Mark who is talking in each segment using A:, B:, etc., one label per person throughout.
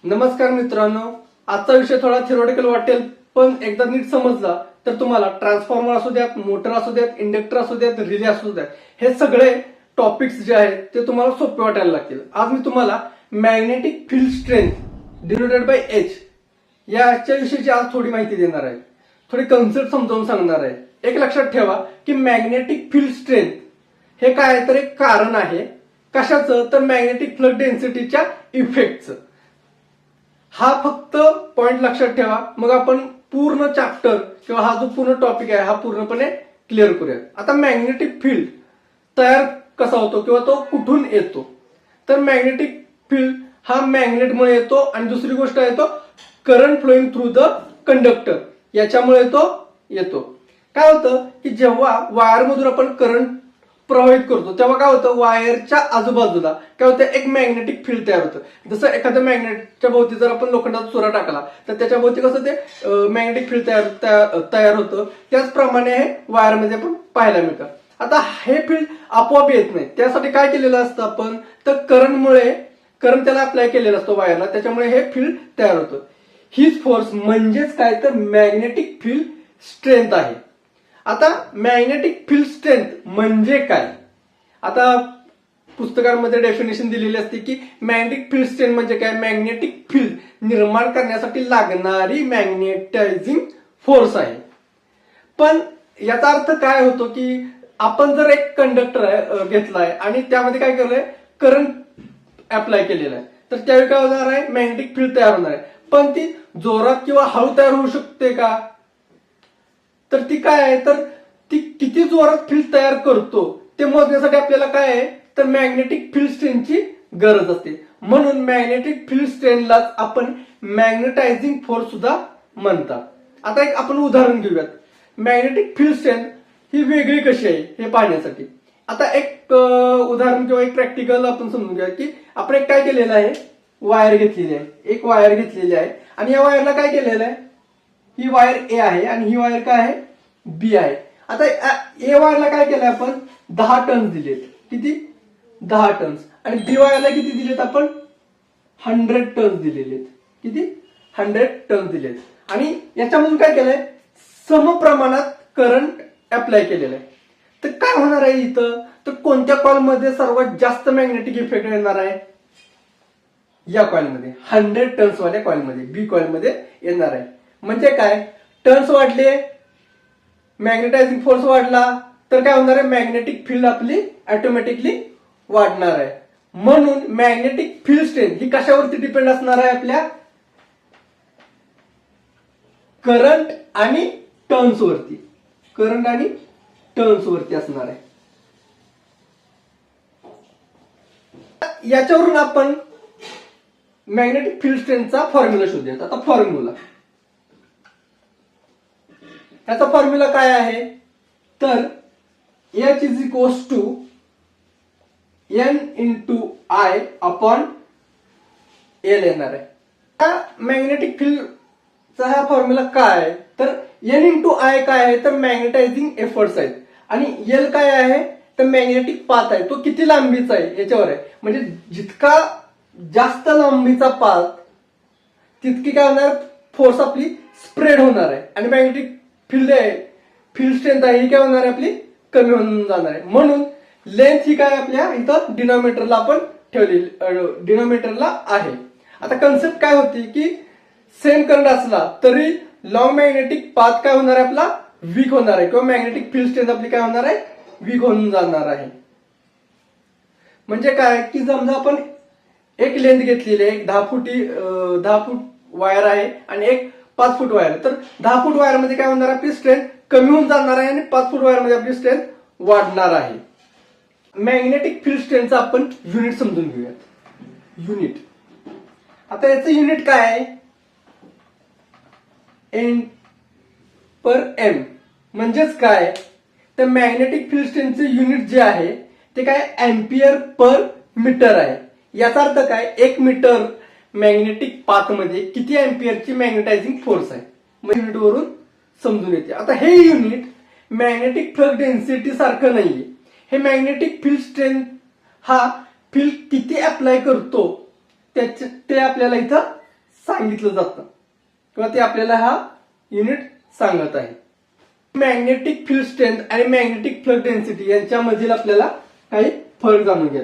A: नमस्कार मित्रांनो, आजचा विषय थोडा थिओरिटिकल वाटेल, पण एकदा नीट समजला तर तुम्हाला ट्रान्सफॉर्मर असू द्यात, मोटर असू द्यात, इंडक्टर असू द्यात, रिले असू द्यात, हे सगळे टॉपिक्स जे आहेत ते तुम्हाला सोपे वाटायला लागतील. आज मी तुम्हाला magnetic field strength denoted by H याच्या विषयीची आज थोडी माहिती देणार आहे. थोडी कन्सेप्ट समजावून सांगणार आहे. एक लक्षात ठेवा की मॅग्नेटिक फील्ड स्ट्रेंथ हे काय तर एक कारण आहे. कशाचं? तर मॅग्नेटिक फ्लक्स डेन्सिटीच्या इफेक्टचं. हा फक्त पॉइंट लक्षात ठेवा. मग आपण पूर्ण चॅप्टर किंवा हा जो पूर्ण टॉपिक आहे हा पूर्णपणे क्लिअर करूया. आता मॅग्नेटिक फील्ड तयार कसा होतो किंवा तो कुठून येतो? तर मॅग्नेटिक फील्ड हा मॅग्नेटमुळे येतो आणि दुसरी गोष्ट आहे तो current flowing through the conductor याच्यामुळे तो येतो. काय होतं की जेव्हा वायरमधून आपण करंट प्रवाहित करतो तेव्हा काय होतं, वायरच्या आजूबाजूला काय होतं, एक मॅग्नेटिक फील्ड तयार होतं. जसं एखाद्या मॅग्नेटच्या भोवती जर आपण लोखंडाचा चुरा टाकला तर त्याच्या भोवती कसं ते मॅग्नेटिक फील्ड तयार होतं, त्याचप्रमाणे हे वायरमध्ये आपण पाहायला मिळतं. आता हे फील्ड आपोआप येत नाही, त्यासाठी काय केलेलं असतं आपण, तर करंट त्याला अप्लाय केलेला असतो वायरला, त्याच्यामुळे हे फील्ड तयार होतं. हीच फोर्स म्हणजेच काय तर मॅग्नेटिक फील्ड स्ट्रेंथ आहे. आता मॅग्नेटिक फील्ड स्ट्रेंथ म्हणजे काय? आता पुस्तकांमध्ये डेफिनेशन दिलेली असते की मॅग्नेटिक फील्ड स्ट्रेंथ म्हणजे काय, मॅग्नेटिक फील्ड निर्माण करण्यासाठी लागणारी मॅग्नेटायझिंग फोर्स आहे. पण याचा अर्थ काय होतो की आपण जर एक कंडक्टर घेतलाय आणि त्यामध्ये काय केलंय, करंट अप्लाय केलेला आहे, तर त्यावेळी काय होणार आहे, मॅग्नेटिक फील्ड तयार होणार आहे. पण ती जोरात किंवा हळू तयार होऊ शकते का? तर ती काय आहे, तर ती किती जोरात फील्ड तयार करतो ते मोजण्यासाठी आपल्याला काय आहे, तर मॅग्नेटिक फील्ड स्ट्रेंथची गरज असते. म्हणून मॅग्नेटिक फील्ड स्ट्रेंथलाच आपण मॅग्नेटायझिंग फोर्स सुद्धा म्हणतात. आता एक आपण उदाहरण घेऊयात. मॅग्नेटिक फील्ड स्ट्रेंथ ही वेगळी कशी आहे हे पाहण्यासाठी आता एक उदाहरण किंवा एक प्रॅक्टिकल आपण समजून घ्या की आपण एक काय केलेलं आहे, वायर घेतलेली आहे, एक वायर घेतलेली आहे आणि या वायरला काय केलेलं आहे, ही वायर ए आहे आणि ही वायर काय आहे, बी आहे. आता ए वायरला काय केलंय आपण, 10 टन्स दिलेत. किती? 10 टन्स. आणि बी वायरला किती दिलेत आपण, 100 टन्स दिलेले आहेत. किती? 100 टन्स दिलेत. आणि याच्यामधून काय केलंय, समप्रमाणात करंट अप्लाय केलेलं आहे. तर काय होणार आहे इथं, तर कोणत्या कॉइलमध्ये सर्वात जास्त मॅग्नेटिक इफेक्ट येणार आहे, या कॉइलमध्ये 100 टन्स वाल्या कॉइलमध्ये, बी कॉइलमध्ये येणार आहे. म्हणजे काय, टर्न्स वाढले, मॅग्नेटायझिंग फोर्स वाढला, तर काय होणार आहे, मॅग्नेटिक फील्ड आपली ऑटोमॅटिकली वाढणार आहे. म्हणून मॅग्नेटिक फील्ड स्ट्रेंथ ही कशावरती डिपेंड असणार आहे, आपल्या करंट आणि टर्न्स वरती, करंट आणि टर्न्स वरती असणार आहे. याच्यावरून आपण मॅग्नेटिक फील्ड स्ट्रेंथचा फॉर्म्युला शोधूयात. आता फॉर्म्युला, याचा फॉर्म्युला काय आहे, तर H is equals to N into I upon L येणार आहे. मॅग्नेटिक फील्डचा हा फॉर्म्युला काय आहे, तर N इंटू I काय आहे, तर मॅग्नेटायझिंग एफर्ट्स आहेत आणि L काय आहे, तर मॅग्नेटिक पाथ आहे, तो किती लांबीचा आहे याच्यावर आहे. म्हणजे जितका जास्त लांबीचा पाथ तितकी काय होणार, फोर्स आपली स्प्रेड होणार आहे आणि मॅग्नेटिक फील्ड स्ट्रेंथ आहे ही काय होणार आहे, आपली कमी होऊन जाणार आहे. म्हणून लेंथ ही काय आपल्या इथं डिनॉमिनेटरला आपण ठेवलेली, डिनॉमिनेटरला आहे. आता कन्सेप्ट काय होती की सेम करंट असला तरी लॉंग मॅग्नेटिक पाथ काय होणार आहे, आपला वीक होणार आहे किंवा मॅग्नेटिक फील्ड स्ट्रेंथ आपली काय होणार आहे, वीक होऊन जाणार आहे. म्हणजे काय की समजा आपण एक लेंथ घेतलेली आहे, एक 10 फूट वायर आहे आणि एक 5 फूट वायर, तर 10 फूट वायर मध्ये काय होणार, आपली स्ट्रेंथ कमी होऊन जाणार आहे आणि 5 फूट वायर मध्ये आपली स्ट्रेंथ वाढणार आहे. मॅग्नेटिक फील्ड स्ट्रेंथचं आपण युनिट समजून घेऊयात. युनिट, आता याचं युनिट काय आहे, एन पर एम. म्हणजेच काय, तर मॅग्नेटिक फील्ड स्ट्रेंथचे युनिट जे आहे ते काय, एम्पियर पर मीटर आहे. याचा अर्थ काय, 1 मीटर मॅग्नेटिक पाथ मध्ये किती एम्पियरची मॅग्नेटायझिंग फोर्स आहे, युनिट वरून समजून येते. आता हे युनिट मॅग्नेटिक फ्लक्स डेन्सिटी सारखं नाहीये. हे मॅग्नेटिक फील्ड स्ट्रेंथ हा फील्ड किती अप्लाय करतो ते आपल्याला इथं सांगितलं जातं किंवा ते आपल्याला हा युनिट सांगत आहे. मॅग्नेटिक फील्ड स्ट्रेंथ आणि मॅग्नेटिक फ्लक्स डेन्सिटी यांच्यामधील आपल्याला काही फरक जाणून घ्या.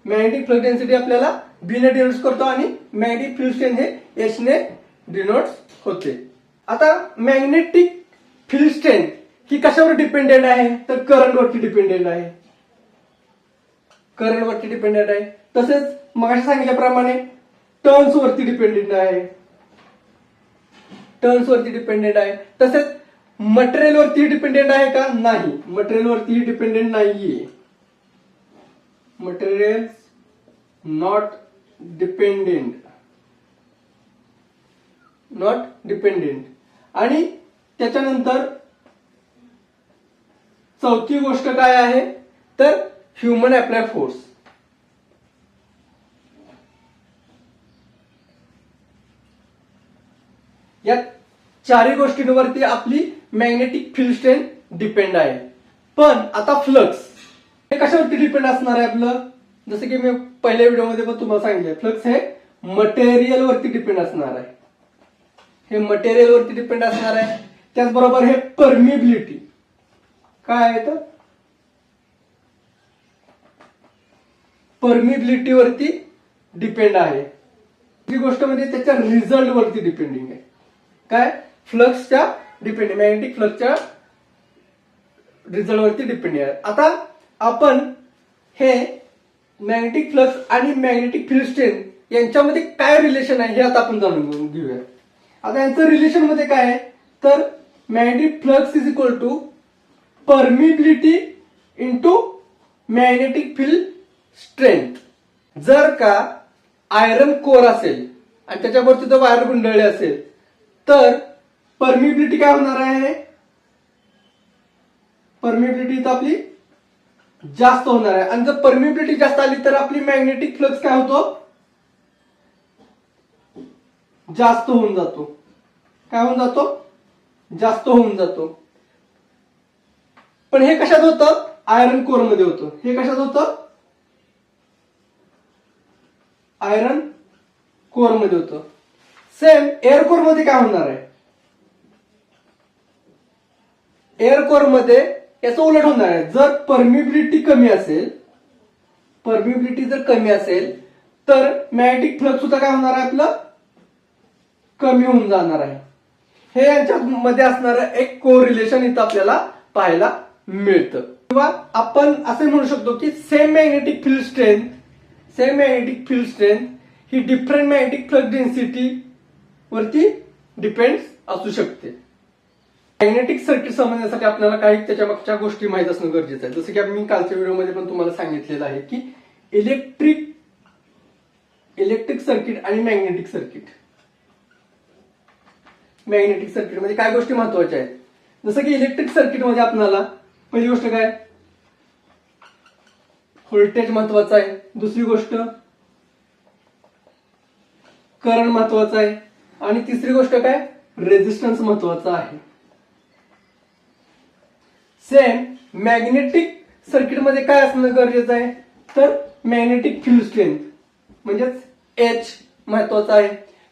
A: मॅग्नेटिक फ्लक्स डेन्सिटी आपल्याला बी ने डिनोट करतो आणि मॅग्नेटिक फील्ड स्ट्रेंथ हे एच ने डिनोट होते. आता मॅग्नेटिक फील्ड स्ट्रेंथ ही कशावर डिपेंडेंट आहे तर करंट वरती डिपेंडेंट आहे. करंट वरती डिपेंडेंट आहे. तसेच मगाशी सांगितल्याप्रमाणे टर्न्स वरती डिपेंडेंट आहे. टर्न्स वरती डिपेंडेंट आहे. तसेच मटेरियल वरती डिपेंडेंट आहे का नाही, मटेरियल वरती डिपेंडेंट नाहीये. Material not dependent, not dependent. आणि त्याच्यानंतर चौथी गोष्ट काय आहे तर ह्युमन अप्लाय फोर्स. या चारही गोष्टींवरती आपली मॅग्नेटिक फील्ड स्ट्रेंथ डिपेंड आहे. पण आता फ्लक्स हे कशावरती डिपेंड असणार आहे आपलं, जसं की मी पहिल्या व्हिडिओमध्ये पण तुम्हाला सांगितलं, फ्लक्स हे मटेरियल वरती डिपेंड असणार आहे. हे मटेरियल वरती डिपेंड असणार आहे. त्याचबरोबर हे परमिबिलिटी काय आहे तर परमिबिलिटी वरती डिपेंड आहे. ही गोष्ट म्हणजे त्याच्या रिझल्ट वरती डिपेंडिंग आहे. काय फ्लक्सच्या डिपेंडिंग, मॅग्नेटिक फ्लक्सच्या रिझल्ट वरती डिपेंड आहे. आता आपण हे मॅग्नेटिक फ्लक्स आणि मॅग्नेटिक फील्ड स्ट्रेंथ यांच्यामध्ये काय रिलेशन आहे हे आता आपण जाणून घेऊया. आता यांचं रिलेशन मध्ये काय आहे तर magnetic flux is equal to permeability into magnetic field strength. जर का आयरन कोर असेल आणि त्याच्यावरती जर वायर गुंडळले असेल तर परमिबिलिटी काय होणार आहे, परमिबिलिटी तर आपली जास्त होणार आहे. आणि जर परमिबिलिटी जास्त आली तर आपली मॅग्नेटिक फ्लक्स काय होतो, जास्त होऊन जातो. काय होऊन जातो, जास्त होऊन जातो. पण हे कशात होतं, आयरन कोर मध्ये होतं. हे कशात होतं, आयरन कोर मध्ये होतं. सेम एअर कोर मध्ये काय होणार आहे, एअर कोर मध्ये याचं उलट होणार आहे. जर परमिबिलिटी कमी असेल, परमिबिलिटी जर कमी असेल तर मॅग्नेटिक फ्लक्स सुद्धा काय होणार आहे आपलं, कमी होऊन जाणार आहे. हे यांच्यामध्ये असणारं एक को रिलेशन इथं आपल्याला पाहायला मिळतं. किंवा आपण असे म्हणू शकतो की same magnetic field strength, same magnetic field strength ही डिफरंट मॅग्नेटिक फ्लक्स डेन्सिटी वरती डिपेंड असू शकते. मॅग्नेटिक सर्किट समजण्यासाठी आपल्याला काही त्याच्या मागच्या गोष्टी माहित असणं गरजेचं आहे. जसं की मी कालच्या व्हिडिओमध्ये पण तुम्हाला सांगितलेलं आहे की इलेक्ट्रिक सर्किट आणि मॅग्नेटिक सर्किट, मॅग्नेटिक सर्किट मध्ये काय गोष्टी महत्वाच्या आहेत. जसं की इलेक्ट्रिक सर्किट मध्ये आपल्याला पहिली गोष्ट काय, व्होल्टेज महत्वाचा आहे. दुसरी गोष्ट करंट महत्वाचा आहे. आणि तिसरी गोष्ट काय, रेझिस्टन्स महत्वाचा आहे. सेम मॅग्नेटिक सर्किट मध्ये काय असणं गरजेचं आहे तर मॅग्नेटिक फील्ड स्ट्रेंथ म्हणजेच एच महत्वाचा आहे.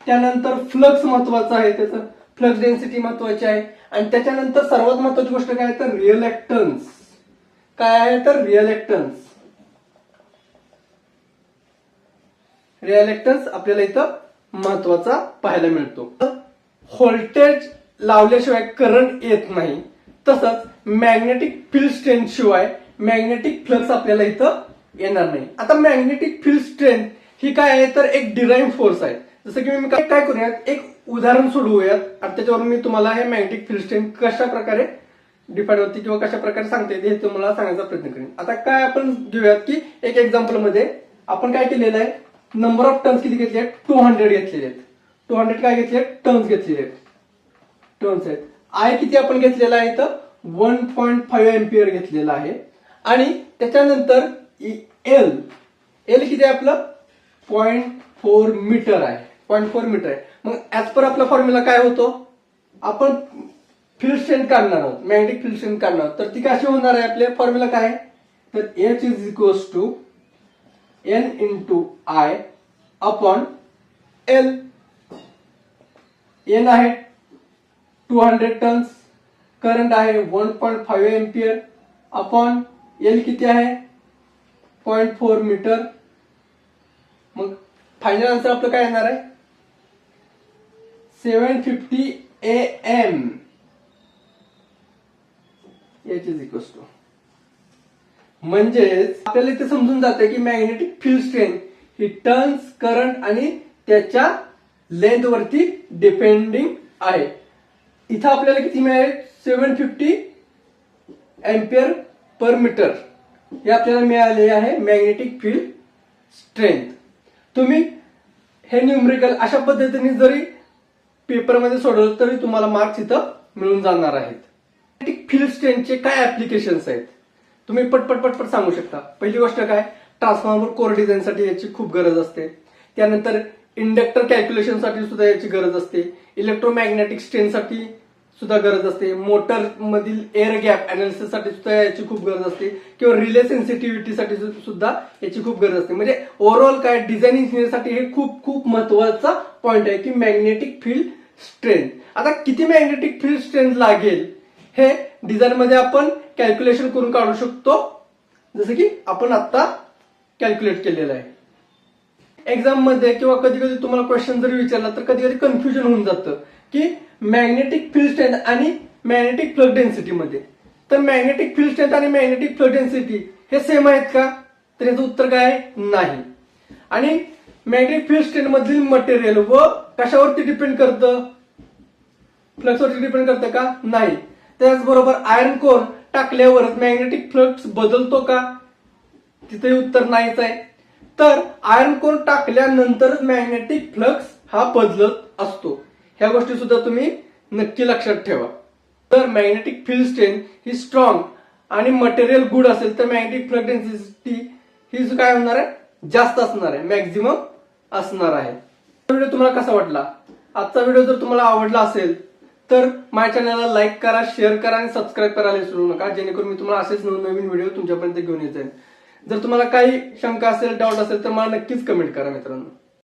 A: त्यानंतर फ्लक्स महत्वाचा आहे, त्याचं फ्लक्स डेन्सिटी महत्वाची आहे. आणि त्याच्यानंतर सर्वात महत्वाची गोष्ट काय तर रिएक्टन्स. काय आहे तर रिएक्टन्स. रिएक्टन्स आपल्याला इथं महत्वाचा पाहायला मिळतो. व्होल्टेज लावल्याशिवाय करंट येत नाही, तसंच मॅग्नेटिक फील्ड स्ट्रेंथ शिवाय मॅग्नेटिक फ्लक्स आपल्याला इथं येणार नाही. आता मॅग्नेटिक फील्ड स्ट्रेंथ ही काय आहे तर एक डिराइव्ह फोर्स आहे. जसं की मी काय करूयात, एक उदाहरण सोडवूयात आणि त्याच्यावरून मी तुम्हाला हे मॅग्नेटिक फील्ड स्ट्रेंथ कशा प्रकारे डिफाईन होती किंवा कशा प्रकारे सांगता येते हे तुम्हाला सांगायचा प्रयत्न करेन. आता काय आपण घेऊयात की एक एक्झाम्पल मध्ये आपण काय केलेलं आहे, नंबर ऑफ टर्न्स किती घेतले आहेत, 200 घेतलेले आहेत. 200 काय घेतले, टर्न्स घेतलेले आहेत, टर्न्स आहेत. आय किती आपण घेतलेला आहे तर 1.5 एम्पियर घेतलेला आहे. आणि त्याच्यानंतर एल किती आहे आपलं 0.4 मीटर आहे, 0.4 मीटर आहे. मग ऍज पर आपला फॉर्म्युला काय होतो, आपण फील्ड स्ट्रेंथ काढणार आहोत, मॅग्नेटिक फील्ड स्ट्रेंथ काढणार आहोत. तर ती कशी होणार आहे, आपल्या फॉर्म्युला काय आहे तर H is equals to N into I upon L. N आहे 200 टन्स, करंट आहे 1.5 एम्पियर अपॉन एल किती आहे 0.4 मीटर. मग फायनल आन्सर आपलं काय येणार आहे 750 AM. H is equal to, म्हणजेच आपल्याला इथे समजून जाते की मॅग्नेटिक फील्ड स्ट्रेंथ ही टर्न्स, करंट आणि त्याच्या लेंथ वरती डिपेंडिंग आहे. इथं आपल्याला किती मिळाले 750 एम्पियर पर मीटर हे आपल्याला मिळाले आहे मॅग्नेटिक फील्ड स्ट्रेंथ. तुम्ही हे न्यूमरिकल अशा पद्धतीने जरी पेपरमध्ये सोडवलं तरी तुम्हाला मार्क्स इथं मिळून जाणार आहेत. मॅग्नेटिक फील्ड स्ट्रेंथचे काय ऍप्लिकेशन्स आहेत तुम्ही पटपट सांगू शकता. पहिली गोष्ट काय, ट्रान्सफॉर्मर कोर डिझाईनसाठी याची खूप गरज असते. त्यानंतर इंडक्टर कॅल्क्युलेशनसाठी सुद्धा याची गरज असते. इलेक्ट्रोमॅग्नेटिक स्ट्रेंथसाठी सुद्धा गरज असते. मोटर मधील एअर गॅप अनालिसिससाठी सुद्धा याची खूप गरज असते. किंवा रिले सेन्सिटिव्हिटीसाठी सुद्धा याची खूप गरज असते. म्हणजे ओव्हरऑल काय डिझाईन इंजिनिअरसाठी हे खूप खूप महत्वाचा पॉइंट आहे की मॅग्नेटिक फील्ड स्ट्रेंथ. आता किती मॅग्नेटिक फील्ड स्ट्रेंथ लागेल हे डिझाईन मध्ये आपण कॅल्क्युलेशन करून काढू शकतो, जसं की आपण आता कॅल्क्युलेट केलेलं आहे. एक्झाम मध्ये किंवा कधी कधी तुम्हाला क्वेश्चन जरी विचारला तर कधी कधी कन्फ्युजन होऊन जातं की मॅग्नेटिक फील्ड स्ट्रेंथ आणि मॅग्नेटिक फ्लक्स डेन्सिटी मध्ये. तर मॅग्नेटिक फील्ड स्ट्रेंथ आणि मॅग्नेटिक फ्लक्स डेन्सिटी हे सेम आहेत का, तर याचं उत्तर काय आहे नाही. आणि मॅग्नेटिक फील्ड स्ट्रेंथ मधील मटेरियल व कशावरती डिपेंड करतं, फ्लक्सवरती डिपेंड करतं का, नाही. त्याचबरोबर आयर्न कोर टाकल्यावरच मॅग्नेटिक फ्लक्स बदलतो का, तिथे उत्तर नाहीच आहे. तर आयर्न कोर टाकल्यानंतरच मॅग्नेटिक फ्लक्स हा बदलत असतो. ह्या गोष्टी सुद्धा तुम्ही नक्की लक्षात ठेवा. तर मॅग्नेटिक फील्ड स्ट्रेंथ ही स्ट्रॉंग आणि मटेरियल गुड असेल तर मॅग्नेटिक फ्लक्स डेन्सिटी ही काय होणार आहे जास्त असणार आहे, मॅक्झिमम असणार आहे. व्हिडिओ तुम्हाला कसा वाटला, आजचा व्हिडिओ जर तुम्हाला आवडला असेल तर माझ्या चॅनलला लाईक करा, शेअर करा आणि सबस्क्राईब करायला विसरू नका, जेणेकरून मी तुम्हाला असेच नवीन व्हिडिओ तुमच्यापर्यंत घेऊन येत जाईल. जर तुम्हाला काही शंका असेल, डाऊट असेल तर मला नक्कीच कमेंट करा मित्रांनो.